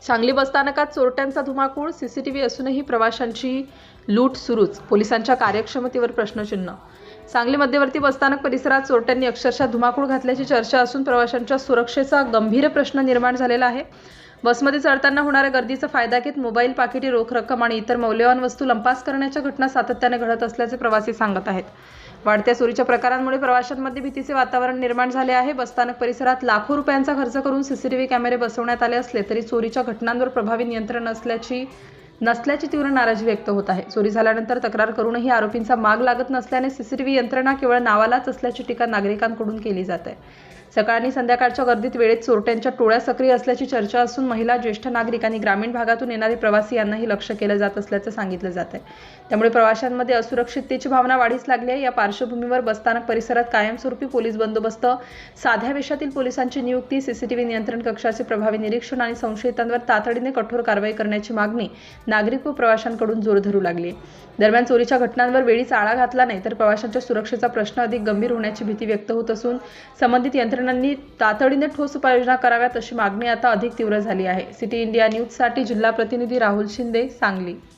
सांगली बसस्थानकात चोरट्यांचा धुमाकूळ, सीसीटीव्ही असूनही प्रवाशांची लूट सुरूच, पोलिसांच्या कार्यक्षमतेवर प्रश्नचिन्ह. सांगली मध्यवर्ती बसस्थानक परिसरात चोरट्यांनी अक्षरशः धुमाकूळ घातल्याची चर्चा असून प्रवाशांच्या सुरक्षेचा गंभीर प्रश्न निर्माण झालेला आहे. बसमध्ये चढताना होणाऱ्या गर्दीचा फायदा घेत मोबाईल, पाकिटे, रोख रक्कम आणि इतर मौल्यवान वस्तू लंपास करण्याच्या घटना सातत्याने घडत असल्याचे प्रवासी सांगत आहेत. वाढत्या चोरीच्या प्रकारांमुळे प्रवाशांमध्ये भीतीचे वातावरण निर्माण झाले आहे. बसस्थानक परिसरात लाखो रुपयांचा खर्च करून सीसीटीव्ही कॅमेरे बसवण्यात आले असले तरी चोरीच्या घटनांवर प्रभावी नियंत्रण नसल्याची तीव्र नाराजी व्यक्त होत आहे. चोरी झाल्यानंतर तक्रार करूनही आरोपींचा माग लागत नसल्याने सीसीटीव्ही यंत्रणा केवळ नावालाच असल्याची टीका नागरिकांकडून केली जात आहे. सकाळ आणि संध्याकाळच्या गर्दीत वेळेत चोरट्यांच्या टोळ्या सक्रिय असल्याची चर्चा असून महिला, ज्येष्ठ नागरिक आणि ग्रामीण भागातून येणारे प्रवासी यांनाही लक्ष केलं जात असल्याचं सांगितलं जात आहे. त्यामुळे प्रवाशांमध्ये असुरक्षिततेची भावना वाढीस लागली आहे. या पार्श्वभूमीवर बसस्थानक परिसरात कायमस्वरूपी पोलीस बंदोबस्त, साध्या वेशातील पोलिसांची नियुक्ती, सीसीटीव्ही नियंत्रण कक्षाचे प्रभावी निरीक्षण आणि संशयितांवर तातडीने कठोर कारवाई करण्याची मागणी नागरिक व प्रवाशांकडून जोर धरू लागली. दरम्यान चोरीच्या घटनांवर वेळीच आळा घातला नाही तर प्रवाशांच्या सुरक्षेचा प्रश्न अधिक गंभीर होण्याची भीती व्यक्त होत असून संबंधित यंत्रणांनी तातडीने ठोस उपाययोजना कराव्यात अशी मागणी आता अधिक तीव्र झाली आहे. सिटी इंडिया न्यूजसाठी जिल्हा प्रतिनिधी राहुल शिंदे, सांगली.